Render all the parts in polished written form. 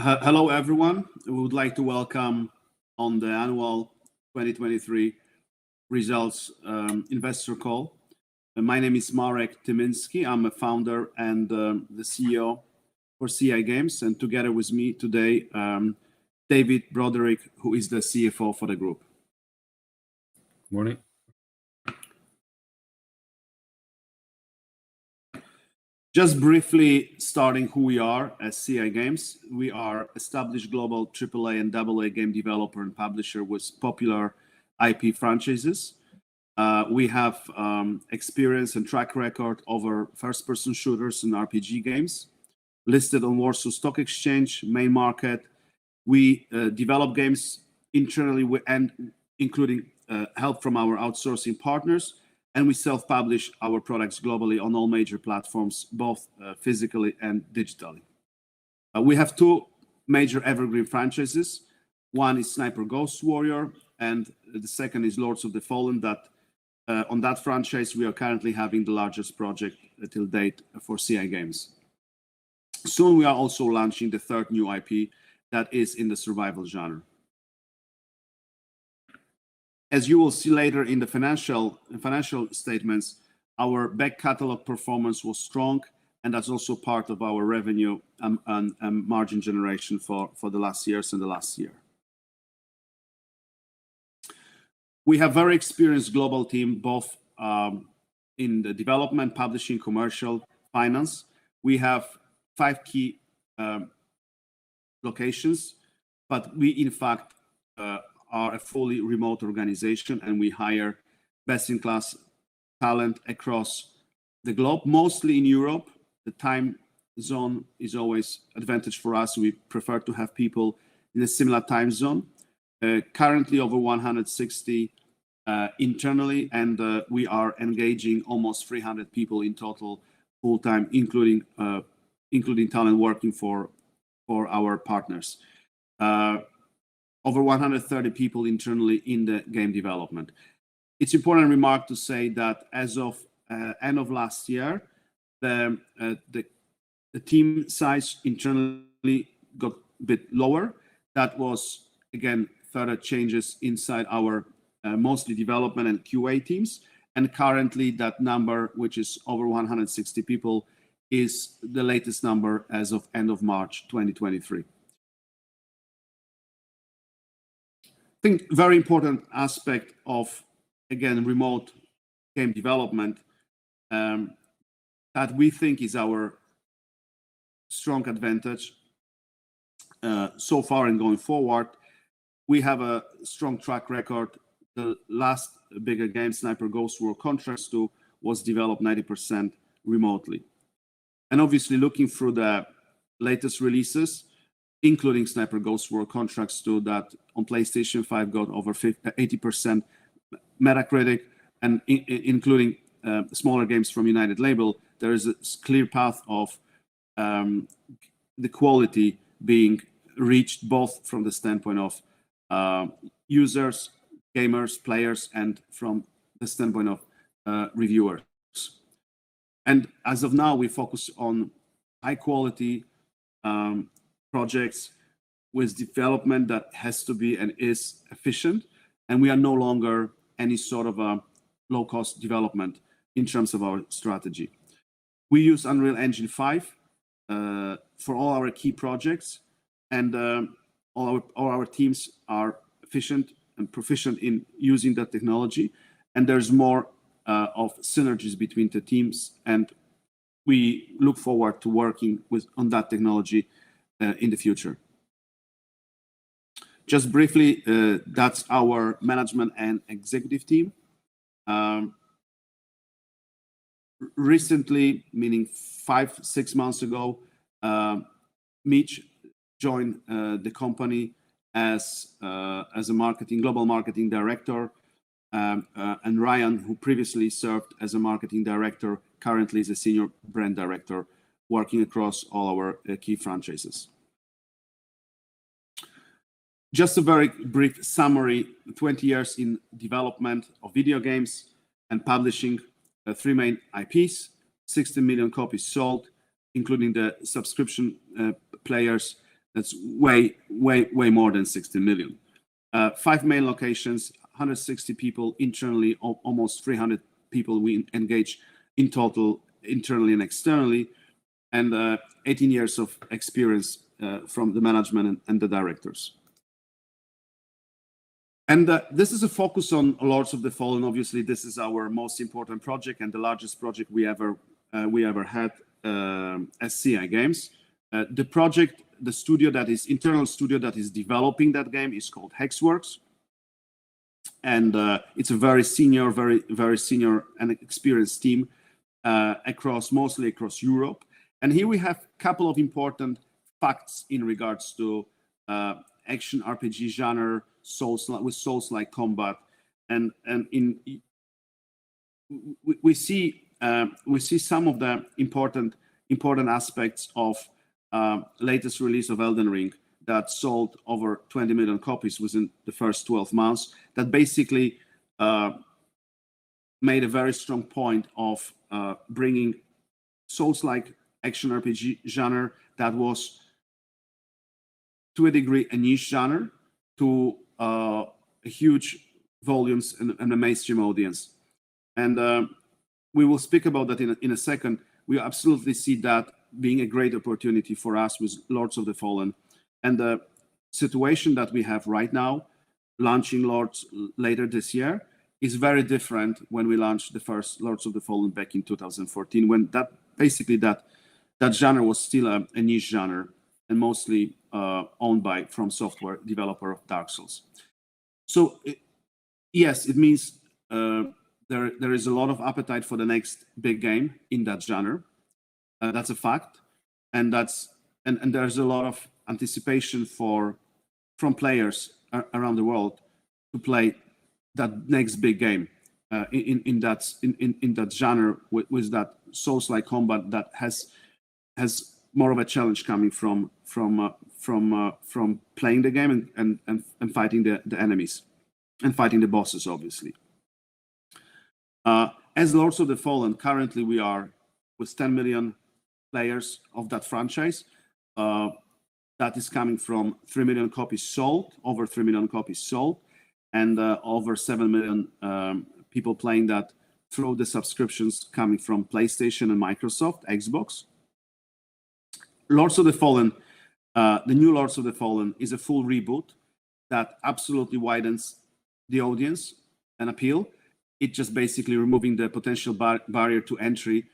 Hello, everyone. We would like to welcome on the annual 2023 results investor call. My name is Marek Tymiński. I'm a founder and the CEO for CI Games, and together with me today, David Broderick, who is the CFO for the group. Morning. Just briefly starting who we are as CI Games. We are established global AAA and AA game developer and publisher with popular IP franchises. We have experience and track record over first-person shooters and RPG games. Listed on Warsaw Stock Exchange, main market. We develop games internally and including help from our outsourcing partners. And we self-publish our products globally on all major platforms, both physically and digitally. We have two major evergreen franchises. One is Sniper Ghost Warrior, and the second is Lords of the Fallen. That on that franchise, we are currently having the largest project till date for CI Games. Soon, we are also launching the third new IP that is in the survival genre. As you will see later in the financial statements, our back catalog performance was strong, and that's also part of our revenue and margin generation for the last years and the last year. We have very experienced global team, both in the development, publishing, commercial, finance. We have 5 key locations, but we in fact are a fully remote organization, and we hire best-in-class talent across the globe, mostly in Europe. The time zone is always advantage for us. We prefer to have people in a similar time zone. Currently over 160 internally, and we are engaging almost 300 people in total full-time, including talent working for our partners. Over 130 people internally in the game development. It's important remark to say that as of end of last year, the team size internally got a bit lower. That was, again, further changes inside our mostly development and QA teams. And currently that number, which is over 160 people, is the latest number as of end of March 2023. I think very important aspect of, again, remote game development that we think is our strong advantage so far and going forward. We have a strong track record. The last bigger game, Sniper Ghost Warrior Contracts 2, was developed 90% remotely. And obviously looking through the latest releases, including Sniper Ghost Warrior Contracts 2, that on PlayStation 5 got over 80% Metacritic, and including smaller games from United Label, there is a clear path of the quality being reached, both from the standpoint of users, gamers, players, and from the standpoint of reviewers. And as of now, we focus on high quality projects with development that has to be and is efficient, and we are no longer any sort of a low-cost development in terms of our strategy. We use Unreal Engine 5 for all our key projects, and all our teams are efficient and proficient in using that technology, and there's more of synergies between the teams, and we look forward to working on that technology in the future. Just briefly, that's our management and executive team. Recently, meaning 5-6 months ago, Mitch joined the company as a global marketing director, and Ryan, who previously served as a marketing director, currently is a senior brand director, working across all our key franchises. Just a very brief summary: 20 years in development of video games and publishing, 3 main IPs, 60 million copies sold, including the subscription players That's way more than 60 million. 5 main locations, 160 people internally, almost 300 people we engage in total, internally and externally, and 18 years of experience from the management and the directors. And this is a focus on Lords of the Fallen. Obviously, this is our most important project and the largest project we ever had as CI Games. The project, the studio that is internal studio that is developing that game is called Hexworks, and it's a very senior and experienced team mostly across Europe. And here we have a couple of important facts in regards to action RPG genre, Souls-like combat, and we see some of the important aspects of latest release of Elden Ring that sold over 20 million copies within the first 12 months. That basically made a very strong point of bringing Souls-like action RPG genre that was, to a degree, a niche genre to a huge volumes and a mainstream audience. And we will speak about that in a second. We absolutely see that being a great opportunity for us with Lords of the Fallen. And the situation that we have right now, launching Lords later this year, is very different when we launched the first Lords of the Fallen back in 2014, when that genre was still a niche genre and mostly owned by From Software, developer of Dark Souls. So yes, it means there is a lot of appetite for the next big game in that genre. That's a fact, and there's a lot of anticipation from players around the world to play that next big game in that genre with that Souls-like combat that has more of a challenge coming from playing the game and fighting the enemies and fighting the bosses, obviously. As Lords of the Fallen, currently we are with 10 million players of that franchise. That is coming from 3 million copies sold, over 3 million copies sold, and over 7 million people playing that through the subscriptions coming from PlayStation and Microsoft, Xbox. Lords of the Fallen, the new Lords of the Fallen, is a full reboot that absolutely widens the audience and appeal. It just basically removing the potential barrier to entry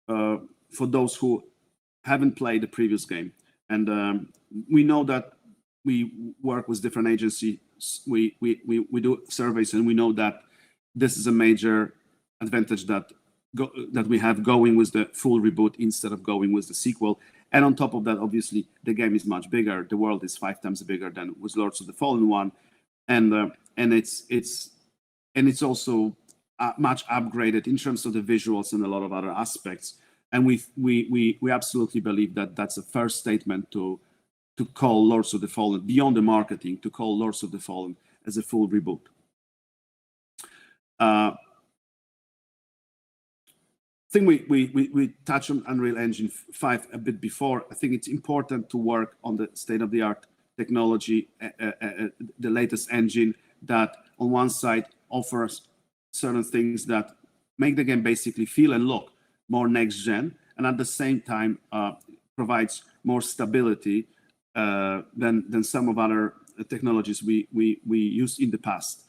for those who haven't played the previous game. And we know that we work with different agencies. We do surveys, and we know that this is a major advantage that we have going with the full reboot instead of going with the sequel. And on top of that, obviously, the game is much bigger. The world is 5 times bigger than with Lords of the Fallen one, and it's also much upgraded in terms of the visuals and a lot of other aspects. And we absolutely believe that that's a fair statement to call Lords of the Fallen, beyond the marketing, to call Lords of the Fallen as a full reboot. I think we touched on Unreal Engine 5 a bit before. I think it's important to work on the state-of-the-art technology, the latest engine that on one side offers certain things that make the game basically feel and look more next-gen, and at the same time provides more stability than some of other technologies we used in the past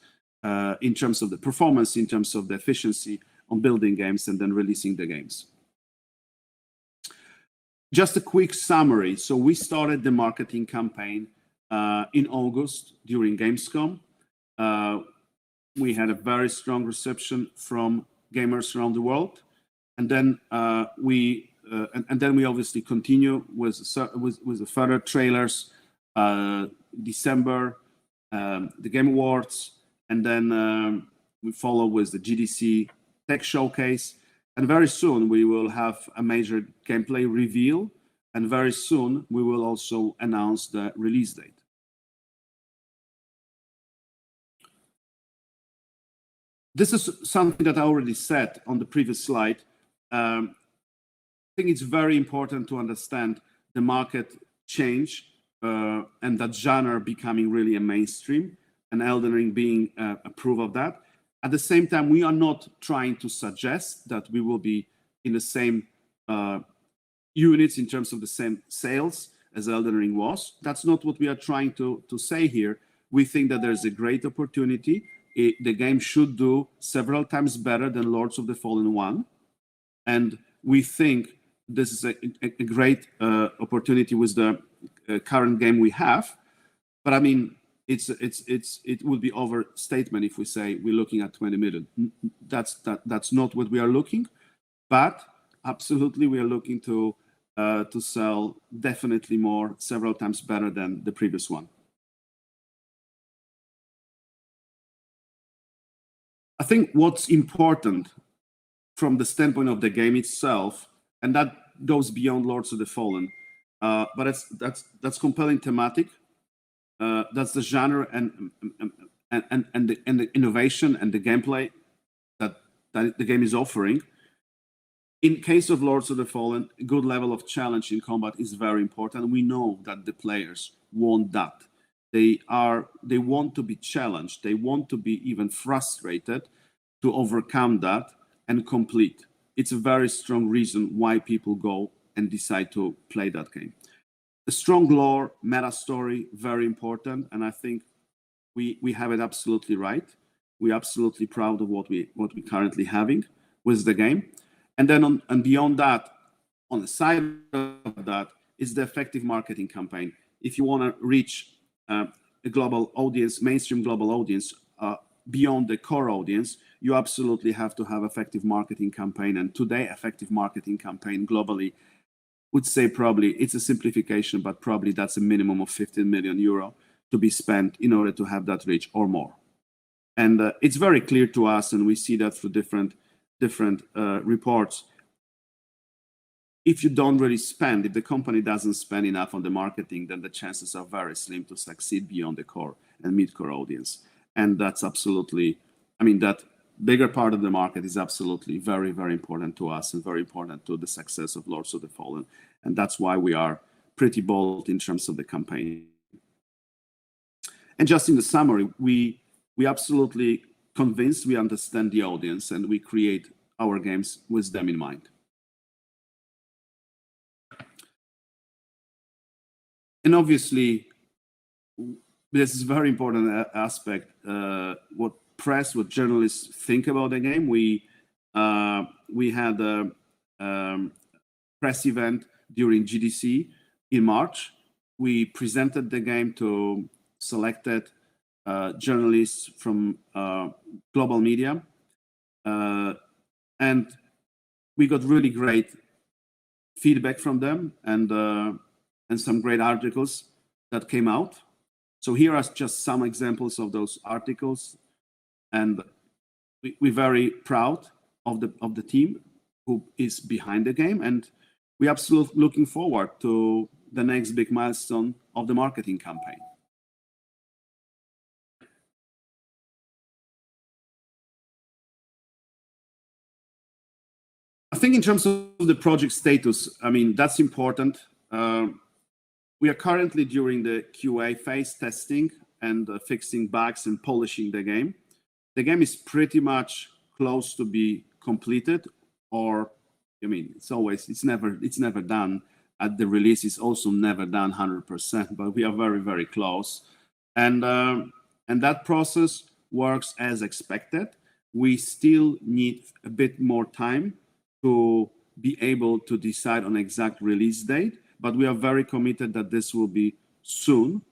in terms of the performance, in terms of the efficiency on building games and then releasing the games. Just a quick summary. So we started the marketing campaign in August during Gamescom. We had a very strong reception from gamers around the world, and then we obviously continue with the further trailers, December, the Game Awards, and then we follow with the GDC Tech Showcase, and very soon we will have a major gameplay reveal, and very soon we will also announce the release date. This is something that I already said on the previous slide. I think it's very important to understand the market change and that genre becoming really a mainstream, and Elden Ring being a proof of that. At the same time, we are not trying to suggest that we will be in the same units in terms of the same sales as Elden Ring was. That's not what we are trying to say here. We think that there's a great opportunity. The game should do several times better than Lords of the Fallen 1. And we think this is a great opportunity with the current game we have. But I mean, it would be overstatement if we say we're looking at 20 million. That's not what we are looking. But absolutely, we are looking to sell definitely more, several times better than the previous one. I think what's important from the standpoint of the game itself, and that goes beyond Lords of the Fallen, but that's compelling thematic. That's the genre and the innovation and the gameplay that the game is offering. In case of Lords of the Fallen, a good level of challenge in combat is very important. We know that the players want that. They want to be challenged. They want to be even frustrated to overcome that and complete. It's a very strong reason why people go and decide to play that game. A strong lore, meta story, very important, and I think we have it absolutely right. We're absolutely proud of what we're currently having with the game. And then and beyond that, on the side of that, is the effective marketing campaign. If you want to reach a global audience, mainstream global audience, beyond the core audience, you absolutely have to have effective marketing campaign. And today, effective marketing campaign globally would say probably it's a simplification, but probably that's a minimum of 15 million euro to be spent in order to have that reach or more. And it's very clear to us, and we see that through different reports. If you don't really spend, if the company doesn't spend enough on the marketing, then the chances are very slim to succeed beyond the core and mid-core audience. And that's absolutely, I mean, that bigger part of the market is absolutely very, very important to us and very important to the success of Lords of the Fallen. And that's why we are pretty bold in terms of the campaign. And just in the summary, we absolutely convinced we understand the audience and we create our games with them in mind. And obviously, this is a very important aspect. What press, what journalists think about the game. We had a press event during GDC in March. We presented the game to selected journalists from global media, and we got really great feedback from them and some great articles that came out. So here are just some examples of those articles, and we're very proud of the team who is behind the game, and we're absolutely looking forward to the next big milestone of the marketing campaign. I think in terms of the project status, I mean, that's important. We are currently during the QA phase, testing and fixing bugs and polishing the game. The game is pretty much close to be completed, or I mean, it's never done at the release. It's also never done 100%, but we are very, very close. And that process works as expected. We still need a bit more time to be able to decide on exact release date, but we are very committed that this will be soon,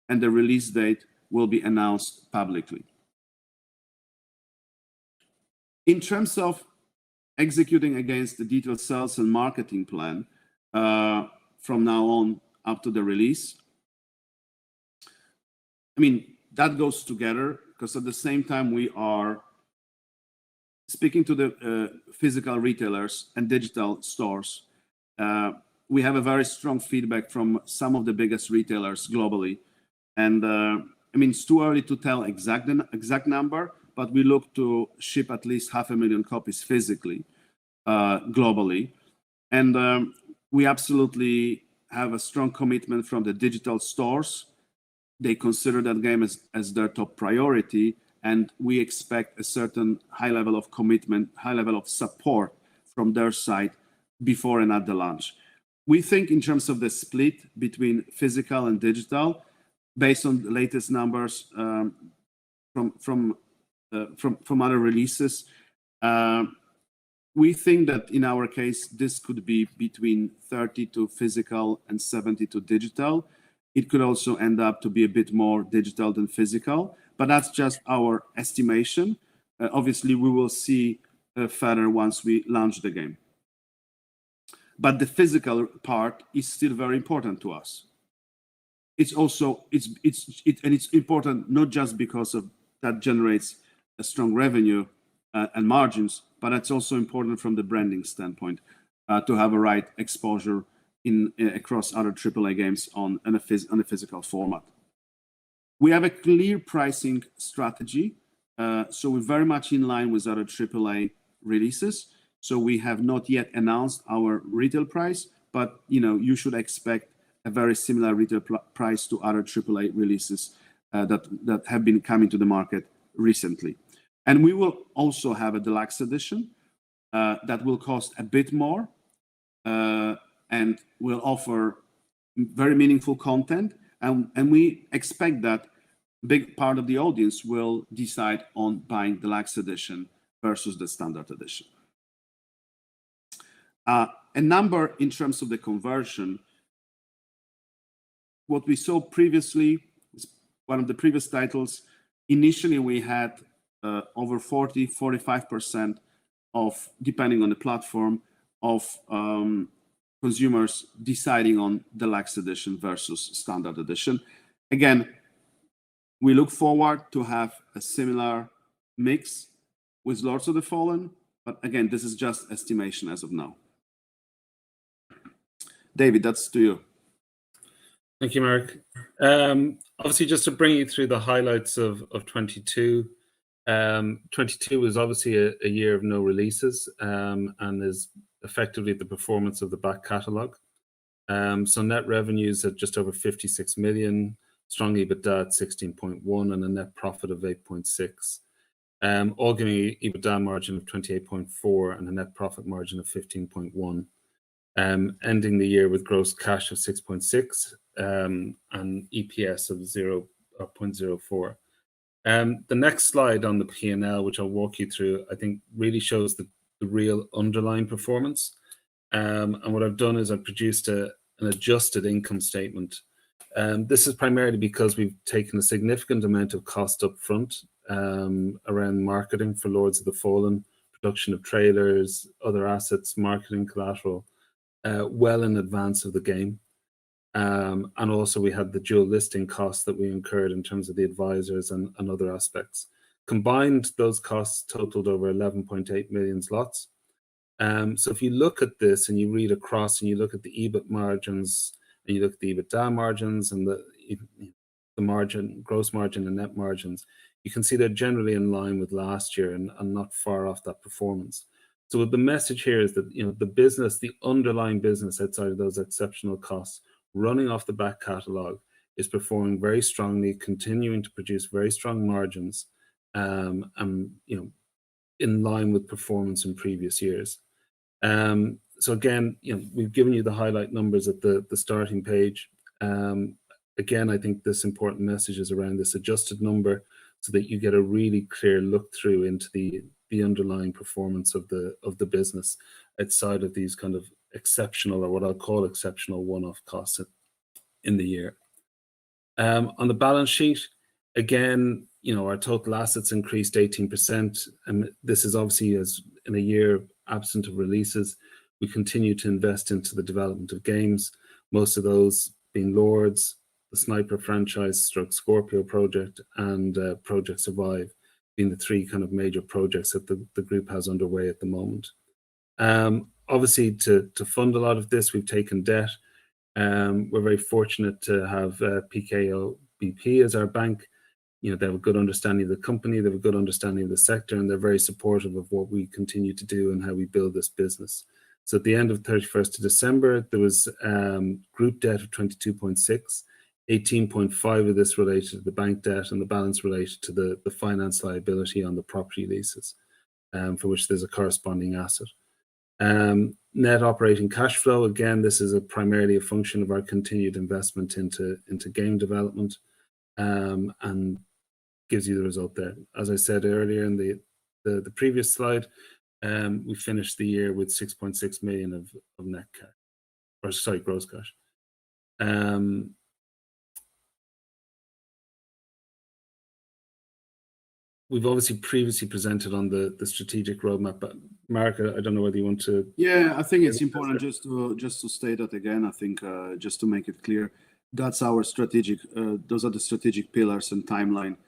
and the release date will be announced publicly. In terms of executing against the detailed sales and marketing plan from now on up to the release, I mean, that goes together because at the same time we are speaking to the physical retailers and digital stores. We have a very strong feedback from some of the biggest retailers globally. And I mean, it's too early to tell exact number, but we look to ship at least 500,000 copies physically, globally. And we absolutely have a strong commitment from the digital stores. They consider that game as their top priority, and we expect a certain high level of commitment, high level of support from their side before and at the launch. We think in terms of the split between physical and digital, based on the latest numbers from other releases, we think that in our case, this could be between 30 to physical and 70 to digital. It could also end up to be a bit more digital than physical, but that's just our estimation. Obviously, we will see further once we launch the game. But the physical part is still very important to us. It's also it's important not just because of that generates a strong revenue and margins, but it's also important from the branding standpoint to have a right exposure across other AAA games on a physical format. We have a clear pricing strategy, so we're very much in line with other AAA releases. So we have not yet announced our retail price, but you should expect a very similar retail price to other AAA releases that have been coming to the market recently. And we will also have a deluxe edition that will cost a bit more and will offer very meaningful content. And we expect that a big part of the audience will decide on buying the deluxe edition versus the standard edition. A number in terms of the conversion, what we saw previously, one of the previous titles, initially we had over 45% of, depending on the platform, of consumers deciding on deluxe edition versus standard edition. Again, we look forward to have a similar mix with Lords of the Fallen, but again, this is just estimation as of now. David, that's to you. Thank you, Mark. Obviously, just to bring you through the highlights of 22. 22 was obviously a year of no releases and is effectively the performance of the back catalogue. So net revenues at just over 56 million, strong EBITDA at 16.1 and a net profit of 8.6. All giving an EBITDA margin of 28.4 and a net profit margin of 15.1. Ending the year with gross cash of 6.6 and EPS of 0.04. The next slide on the P&L, which I'll walk you through, I think really shows the real underlying performance. And what I've done is I've produced an adjusted income statement. This is primarily because we've taken a significant amount of cost up front around marketing for Lords of the Fallen, production of trailers, other assets, marketing collateral, well in advance of the game. And also we had the dual listing costs that we incurred in terms of the advisors and other aspects. Combined, those costs totaled over 11.8 million zlotys. So if you look at this and you read across and you look at the EBIT margins and you look at the EBITDA margins and the margin, gross margin and net margins, you can see they're generally in line with last year and not far off that performance. So the message here is that the business, the underlying business outside of those exceptional costs, running off the back catalogue, is performing very strongly, continuing to produce very strong margins, and in line with performance in previous years. So again, we've given you the highlight numbers at the starting page. Again, I think this important message is around this adjusted number, so that you get a really clear look through into the underlying performance of the business outside of these kind of exceptional, or what I'll call exceptional one-off costs in the year. On the balance sheet, again, our total assets increased 18%, and this is obviously, as in a year absent of releases, we continue to invest into the development of games, most of those being Lords, the Sniper franchise, Scorpio project, and Project Survive, being the three kind of major projects that the group has underway at the moment. Obviously, to fund a lot of this, we've taken debt. We're very fortunate to have PKO BP as our bank. They have a good understanding of the company, they have a good understanding of the sector, and they're very supportive of what we continue to do and how we build this business. So at the end of 31st of December, there was group debt of 22.6. 18.5 of this related to the bank debt, and the balance related to the finance liability on the property leases, for which there's a corresponding asset. Net operating cash flow, again, this is primarily a function of our continued investment into game development, and gives you the result there. As I said earlier in the previous slide, we finished the year with 6.6 million of net cash, or sorry, gross cash. We've obviously previously presented on the strategic roadmap, but Mark, I don't know whether you want to. Yeah, I think it's important just to state that again. I think just to make it clear, that's our strategic. Those are the strategic pillars and timeline.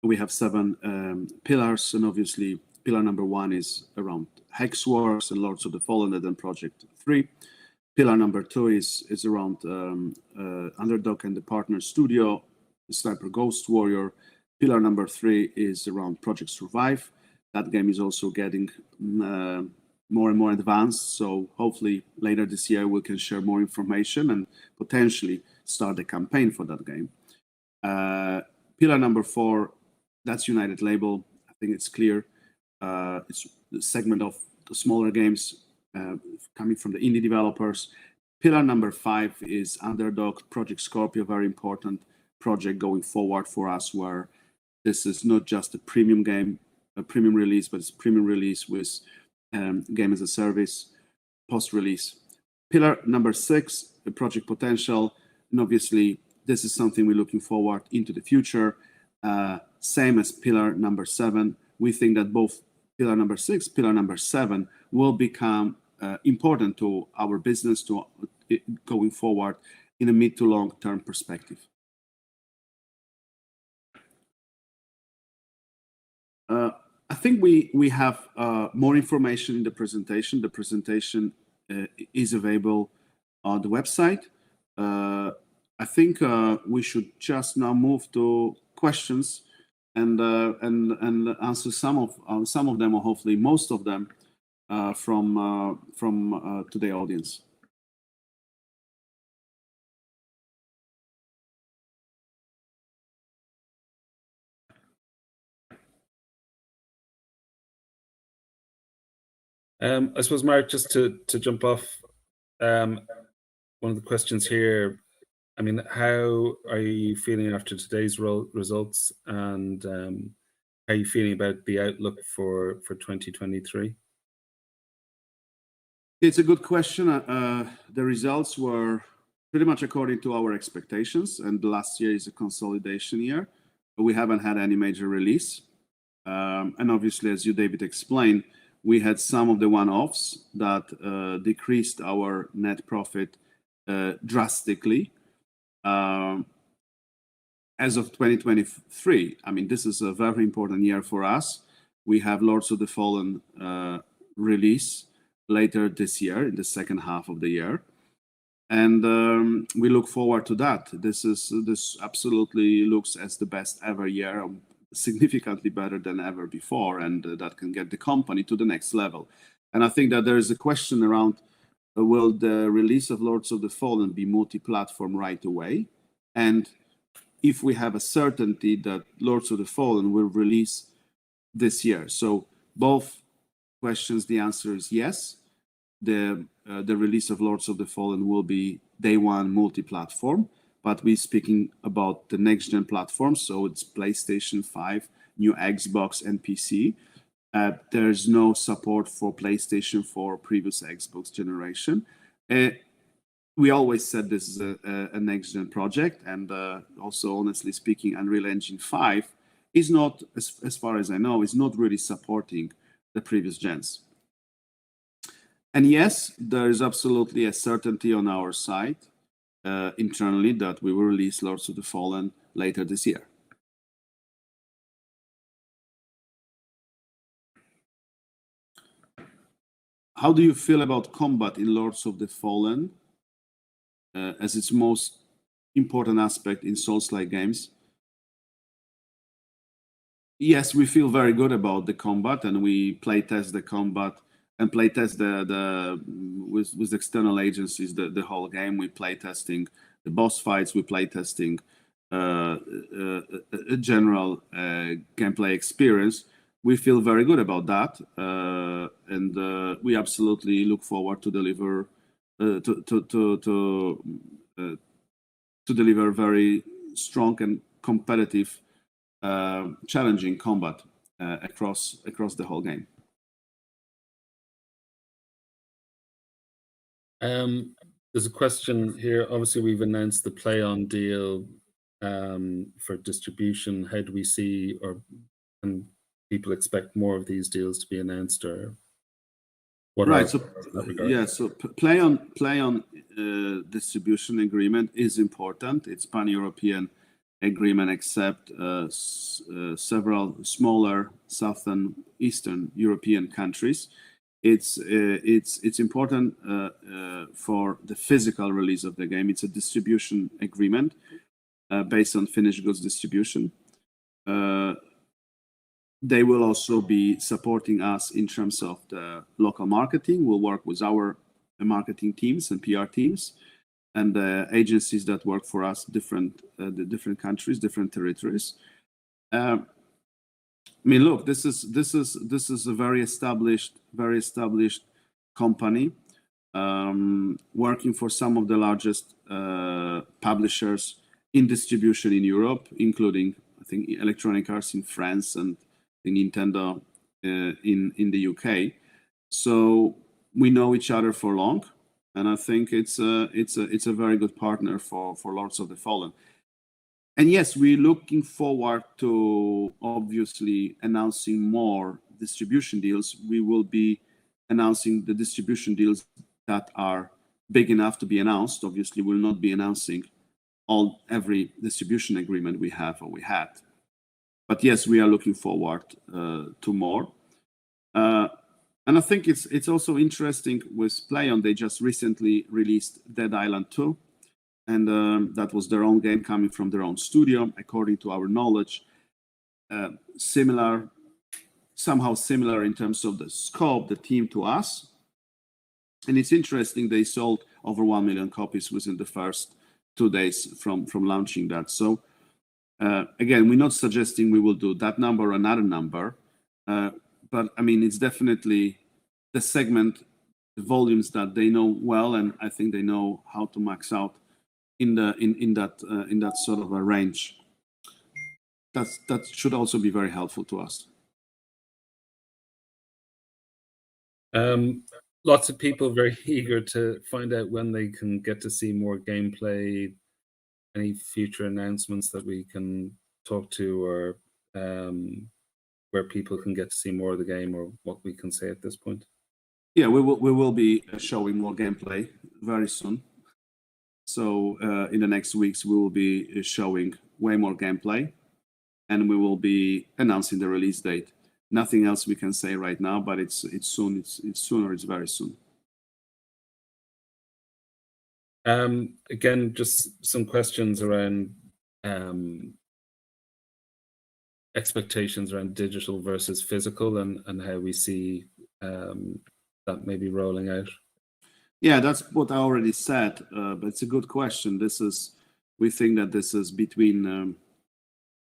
We have 7 pillars, and obviously, pillar number 1 is around Hexworks and Lords of the Fallen, and then Project 3. Pillar number 2 is around Underdog and the partner studio, Sniper Ghost Warrior. Pillar number 3 is around Project Survive. That game is also getting more and more advanced. So hopefully later this year we can share more information and potentially start a campaign for that game. Pillar number 4, that's United Label. I think it's clear. It's the segment of the smaller games coming from the indie developers. Pillar number 5 is Underdog, Project Scorpio, very important project going forward for us, where this is not just a premium game, a premium release, but it's a premium release with game as a service post-release. Pillar number 6, the Project Potential, and obviously this is something we're looking forward into the future. Same as pillar number 7, we think that both pillar number 6, pillar number 7 will become important to our business going forward in a mid to long term perspective. I think we have more information in the presentation. The presentation is available on the website. I think we should just now move to questions and answer some of them, or hopefully most of them, from today's audience. I suppose, Mark, just to jump off, one of the questions here, I mean, how are you feeling after today's results, and how are you feeling about the outlook for 2023? It's a good question. The results were pretty much according to our expectations, and last year is a consolidation year. But we haven't had any major release. And obviously, as you, David, explained, we had some of the one-offs that decreased our net profit drastically. As of 2023, I mean, this is a very important year for us. We have Lords of the Fallen release later this year, in the second half of the year. And we look forward to that. This absolutely looks as the best ever year, significantly better than ever before, and that can get the company to the next level. And I think that there is a question around, will the release of Lords of the Fallen be multi-platform right away? And if we have a certainty that Lords of the Fallen will release this year. So both questions, the answer is yes. The release of Lords of the Fallen will be day one multi-platform, but we're speaking about the next-gen platform, so it's PlayStation 5, new Xbox, and PC. There's no support for PlayStation 4 previous Xbox generation. We always said this is a next-gen project, and also, honestly speaking, Unreal Engine 5 is not, as far as I know, is not really supporting the previous gens. And yes, there is absolutely a certainty on our side internally that we will release Lords of the Fallen later this year. How do you feel about combat in Lords of the Fallen as its most important aspect in Souls-like games? Yes, we feel very good about the combat, and we play test the combat and play test with external agencies the whole game. We play testing the boss fights. We play testing a general gameplay experience. We feel very good about that, and we absolutely look forward to deliver to deliver very strong and competitive, challenging combat across the whole game. There's a question here. Obviously, we've announced the PlayOn deal for distribution. How do we see, or can people expect more of these deals to be announced, or what? Right. So PlayOn distribution agreement is important. It's pan-European agreement, except several smaller Southern Eastern European countries. It's important for the physical release of the game. It's a distribution agreement based on finished goods distribution. They will also be supporting us in terms of the local marketing. We'll work with our marketing teams and PR teams and the agencies that work for us, the different countries, different territories. I mean, look, this is a very established company working for some of the largest publishers in distribution in Europe, including, I think, Electronic Arts in France and Nintendo in the UK. So we know each other for long, and I think it's a very good partner for Lords of the Fallen. And yes, we're looking forward to obviously announcing more distribution deals. We will be announcing the distribution deals that are big enough to be announced. Obviously, we'll not be announcing every distribution agreement we have or we had. But yes, we are looking forward to more. And I think it's also interesting with PlayOn. They just recently released Dead Island 2. And that was their own game coming from their own studio, according to our knowledge. Somehow similar in terms of the scope, the team to us. And it's interesting, they sold over 1 million copies within the first 2 days from launching that. So again, we're not suggesting we will do that number or another number. But I mean, it's definitely the segment, the volumes that they know well, and I think they know how to max out in that sort of a range. That should also be very helpful to us. Lots of people very eager to find out when they can get to see more gameplay, any future announcements that we can talk to, or where people can get to see more of the game, or what we can say at this point. Yeah, we will be showing more gameplay very soon. So in the next weeks, we will be showing way more gameplay, and we will be announcing the release date. Nothing else we can say right now, but it's soon. It's soon, or it's very soon. Again, just some questions around expectations around digital versus physical, and how we see that maybe rolling out. Yeah, that's what I already said, but it's a good question. We think that this is between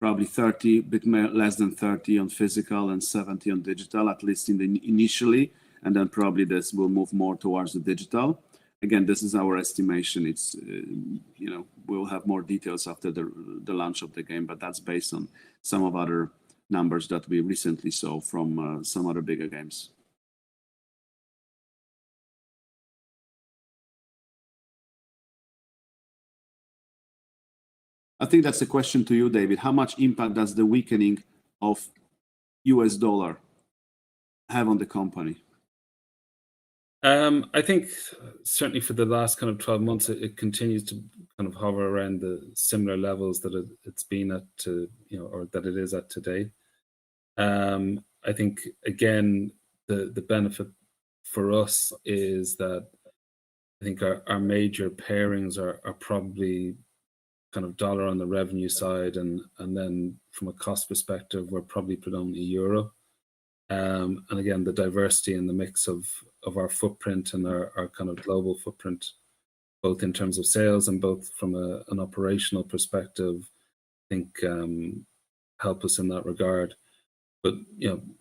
probably 30, bit less than 30 on physical and 70 on digital, at least initially, and then probably this will move more towards the digital. Again, this is our estimation. It's we'll have more details after the launch of the game, but that's based on some of other numbers that we recently saw from some other bigger games. I think that's a question to you, David. How much impact does the weakening of US dollar have on the company? I think certainly for the last kind of 12 months, it continues to kind of hover around the similar levels that it's been at or that it is at today. I think, again, the benefit for us is that I think our major pairings are probably kind of dollar on the revenue side, and then from a cost perspective, we're probably predominantly euro. And again, the diversity and the mix of our footprint and our kind of global footprint, both in terms of sales and both from an operational perspective, I think help us in that regard. But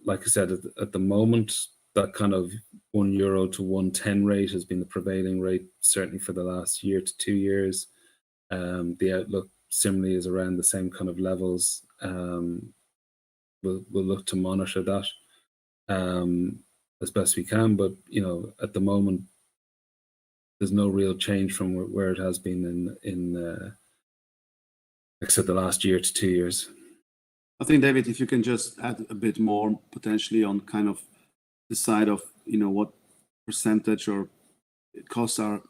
like I said, at the moment, that kind of €1 to 110 rate has been the prevailing rate, certainly for the last year to 2 years. The outlook similarly is around the same kind of levels. We'll look to monitor that as best we can, but at the moment, there's no real change from where it has been in like I said, the last year to 2 years. I think, David, if you can just add a bit more potentially on kind of the side of what percentage or costs are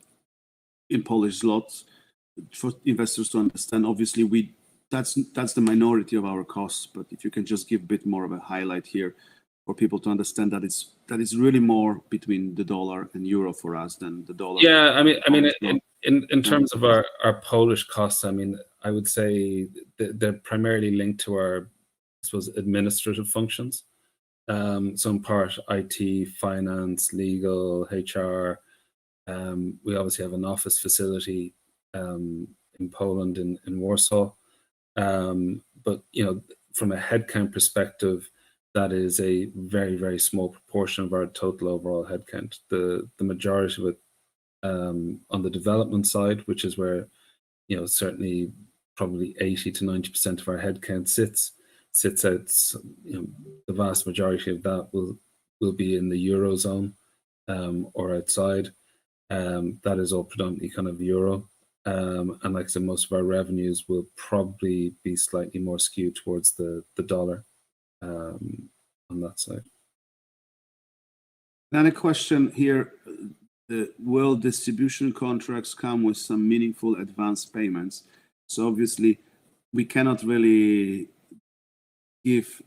in Polish zlotys for investors to understand. Obviously, that's the minority of our costs, but if you can just give a bit more of a highlight here for people to understand that it's really more between the dollar and euro for us than the dollar. Yeah, I mean, in terms of our Polish costs, I mean, I would say they're primarily linked to our, I suppose, administrative functions. So in part, IT, finance, legal, HR. We obviously have an office facility in Poland, in Warsaw. But from a headcount perspective, that is a very, very small proportion of our total overall headcount. The majority of it on the development side, which is where certainly probably 80 to 90% of our headcount sits out. The vast majority of that will be in the Eurozone or outside. That is all predominantly kind of euro. And like I said, most of our revenues will probably be slightly more skewed towards the dollar on that side. Then a question here, will distribution contracts come with some meaningful advance payments? So obviously, we cannot really give,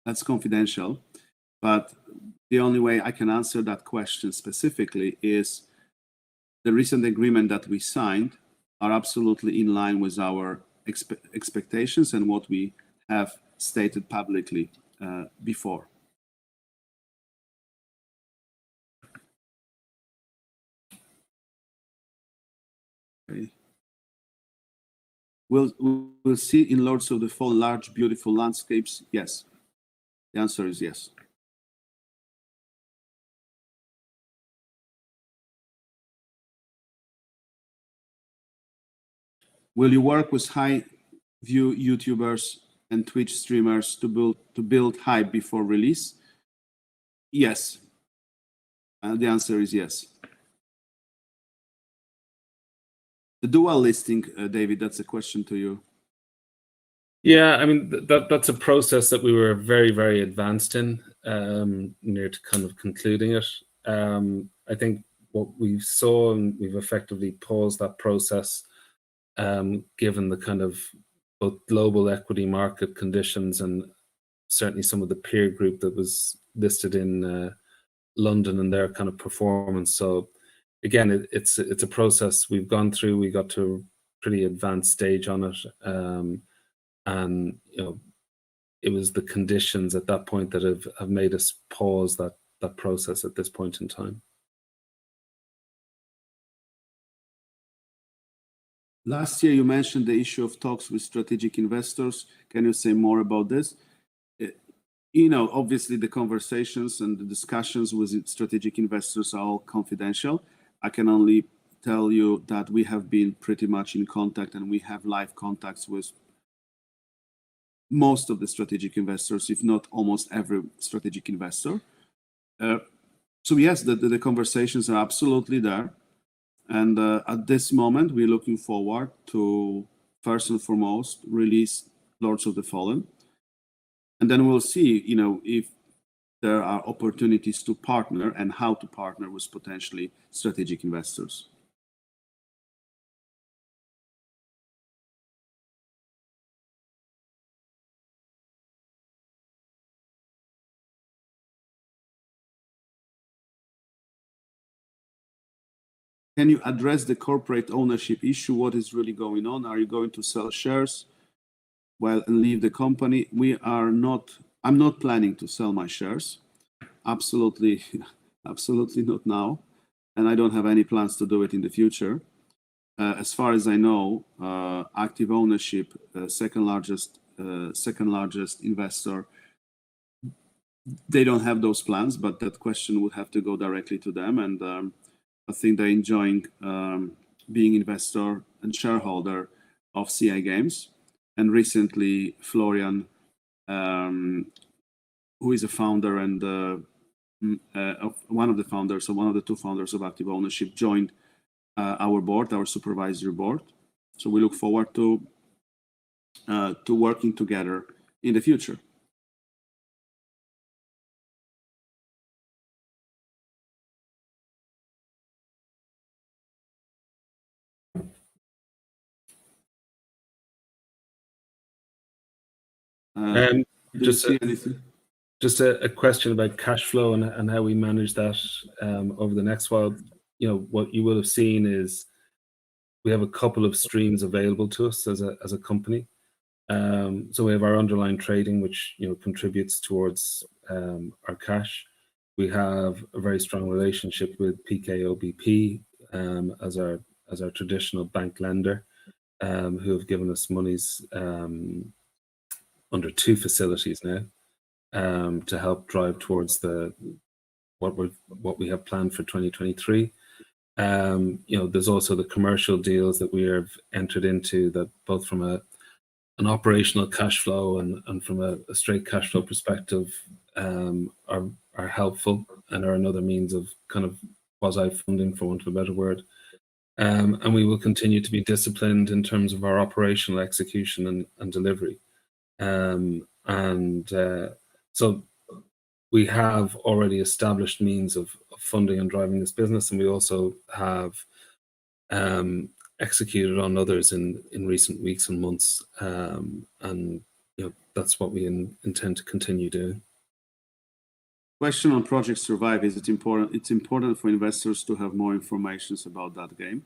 that's confidential, but the only way I can answer that question specifically is the recent agreement that we signed are absolutely in line with our expectations and what we have stated publicly before. Okay. We'll see in Lords of the Fallen large, beautiful landscapes. Yes. The answer is yes. Will you work with high view YouTubers and Twitch streamers to build hype before release? Yes. The answer is yes. The dual listing, David, that's a question to you. Yeah, I mean, that's a process that we were very, very advanced in, near to kind of concluding it. I think what we saw, and we've effectively paused that process, given the kind of both global equity market conditions and certainly some of the peer group that was listed in London and their kind of performance. So again, it's a process we've gone through. We got to a pretty advanced stage on it, and it was the conditions at that point that have made us pause that process at this point in time. Last year, you mentioned the issue of talks with strategic investors. Can you say more about this? Obviously, the conversations and the discussions with strategic investors are all confidential. I can only tell you that we have been pretty much in contact, and we have live contacts with most of the strategic investors, if not almost every strategic investor. So yes, the conversations are absolutely there. And at this moment, we're looking forward to, first and foremost, release Lords of the Fallen. And then we'll see, if there are opportunities to partner and how to partner with potentially strategic investors. Can you address the corporate ownership issue? What is really going on? Are you going to sell shares and leave the company? We are not I'm not planning to sell my shares. Absolutely, absolutely not now. And I don't have any plans to do it in the future. As far as I know, active ownership, second largest investor, they don't have those plans, but that question would have to go directly to them. And I think they're enjoying being investor and shareholder of CI Games. And recently, Florian, who is a founder and one of the founders, or one of the two founders of Active Ownership, joined our board, our supervisory board. So we look forward to working together in the future. Just a question about cash flow and how we manage that over the next while. You know, what you will have seen is we have a couple of streams available to us as a company. So we have our underlying trading, which contributes towards our cash. We have a very strong relationship with PKO BP as our traditional bank lender, who have given us monies under 2 facilities now to help drive towards what we have planned for 2023. There's also the commercial deals that we have entered into that, both from an operational cash flow and from a straight cash flow perspective, are helpful and are another means of kind of quasi funding, for want of a better word. And we will continue to be disciplined in terms of our operational execution and delivery. So we have already established means of funding and driving this business, and we also have executed on others in recent weeks and months, and that's what we intend to continue doing. Question on Project Survive: is it important? It's important for investors to have more information about that game.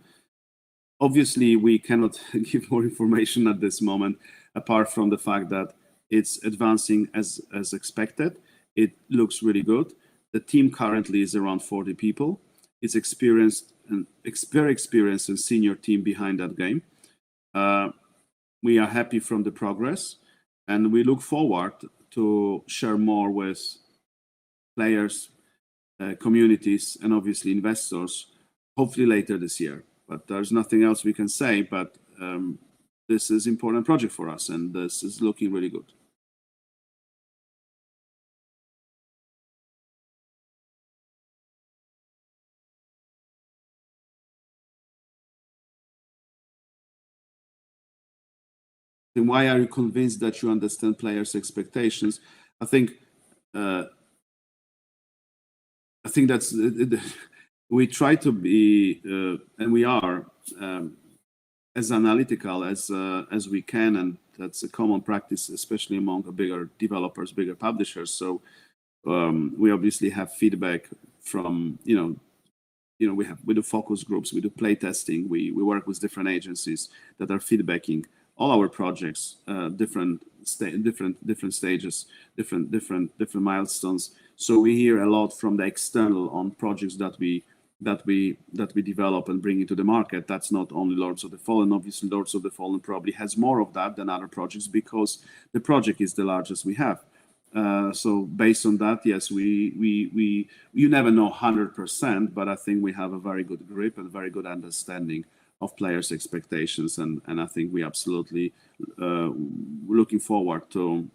Obviously, we cannot give more information at this moment, apart from the fact that it's advancing as expected. It looks really good. The team currently is around 40 people. It's experienced and very experienced and senior team behind that game. We are happy from the progress, and we look forward to share more with players, communities, and obviously investors, hopefully later this year. But there's nothing else we can say, but this is an important project for us, and this is looking really good. And why are you convinced that you understand players' expectations? I think that's we try to be, and we are, as analytical as we can, and that's a common practice, especially among the bigger developers, bigger publishers. So we obviously have feedback from we do focus groups, we do play testing, we work with different agencies that are feedbacking all our projects, different stages, different milestones. So we hear a lot from the external on projects that we develop and bring into the market. That's not only Lords of the Fallen. Obviously, Lords of the Fallen probably has more of that than other projects because the project is the largest we have. So based on that, yes, you never know 100%, but I think we have a very good grip and very good understanding of players' expectations, and I think we absolutely looking forward to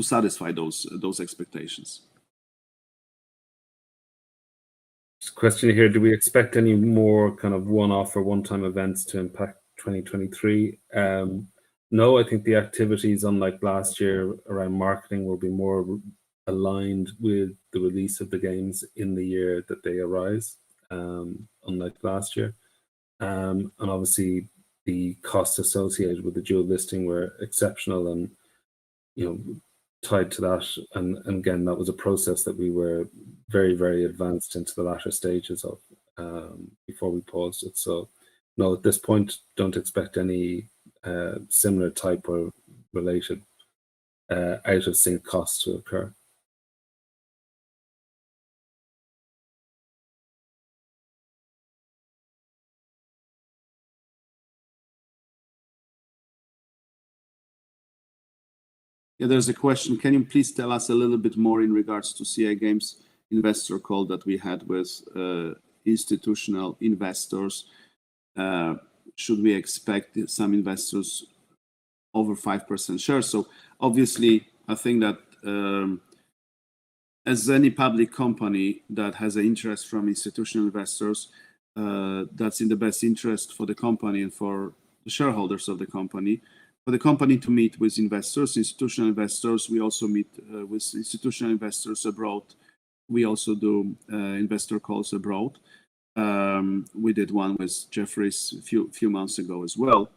satisfy those expectations. Question here: do we expect any more kind of one-off or one-time events to impact 2023? No, I think the activities, unlike last year around marketing, will be more aligned with the release of the games in the year that they arise, unlike last year. And obviously the costs associated with the dual listing were exceptional and tied to that, and again, that was a process that we were very, very advanced into the latter stages of before we paused it. So no, at this point, don't expect any similar type or related out of sync costs to occur. Yeah, there's a question. Can you please tell us a little bit more in regards to CI Games investor call that we had with institutional investors? Should we expect some investors over 5% shares? So obviously, I think that as any public company that has an interest from institutional investors, that's in the best interest for the company and for the shareholders of the company. For the company to meet with investors, institutional investors, we also meet with institutional investors abroad. We also do investor calls abroad. We did one with Jefferies a few months ago as well.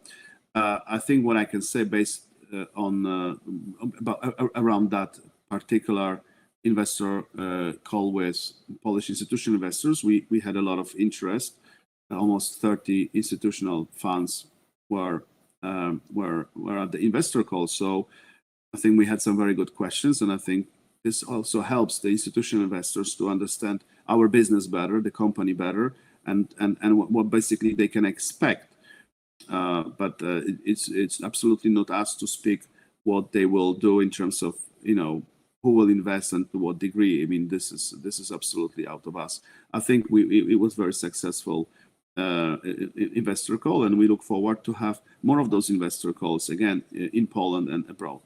I think what I can say based on around that particular investor call with Polish institutional investors, we had a lot of interest. Almost 30 institutional funds were at the investor call. So I think we had some very good questions, and I think this also helps the institutional investors to understand our business better, the company better, and what basically they can expect. But it's absolutely not us to speak what they will do in terms of who will invest and to what degree. I mean, this is absolutely out of us. I think it was very successful investor call, and we look forward to have more of those investor calls again in Poland and abroad.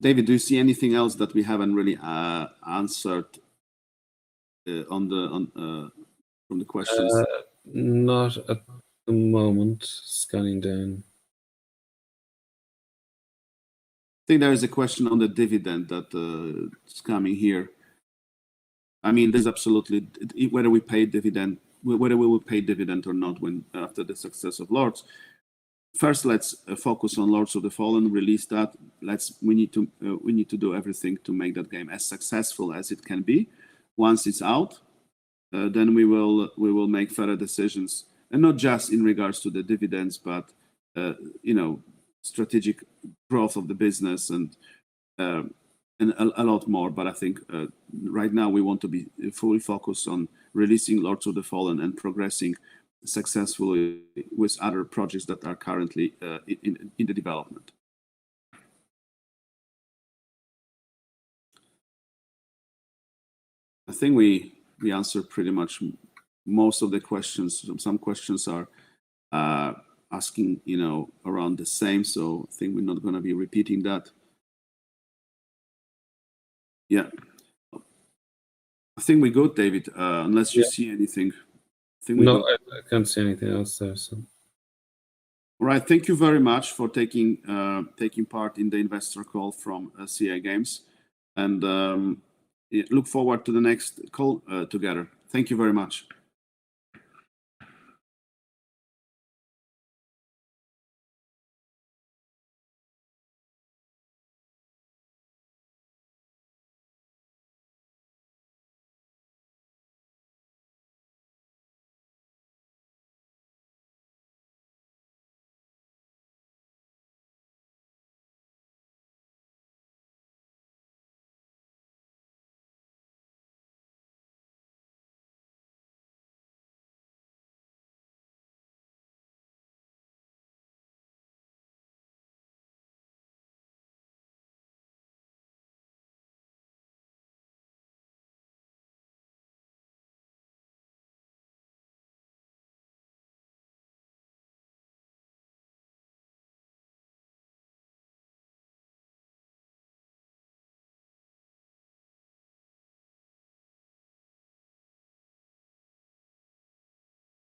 David, do you see anything else that we haven't really answered from the questions? Not at the moment. Scanning down. I think there is a question on the dividend that is coming here. I mean, there's absolutely whether we pay dividend, whether we will pay dividend or not when after the success of Lords. First, let's focus on Lords of the Fallen. Release that. We need to do everything to make that game as successful as it can be. Once it's out, then we will make further decisions, and not just in regards to the dividends, but strategic growth of the business and a lot more. But I think right now we want to be fully focused on releasing Lords of the Fallen and progressing successfully with other projects that are currently in the development. I think we answered pretty much most of the questions. Some questions are asking around the same, so I think we're not going to be repeating that. Yeah, I think we're good, David, unless you see anything. No, I can't see anything else there. So. All right, thank you very much for taking part in the investor call from CI Games, and look forward to the next call together. Thank you very much.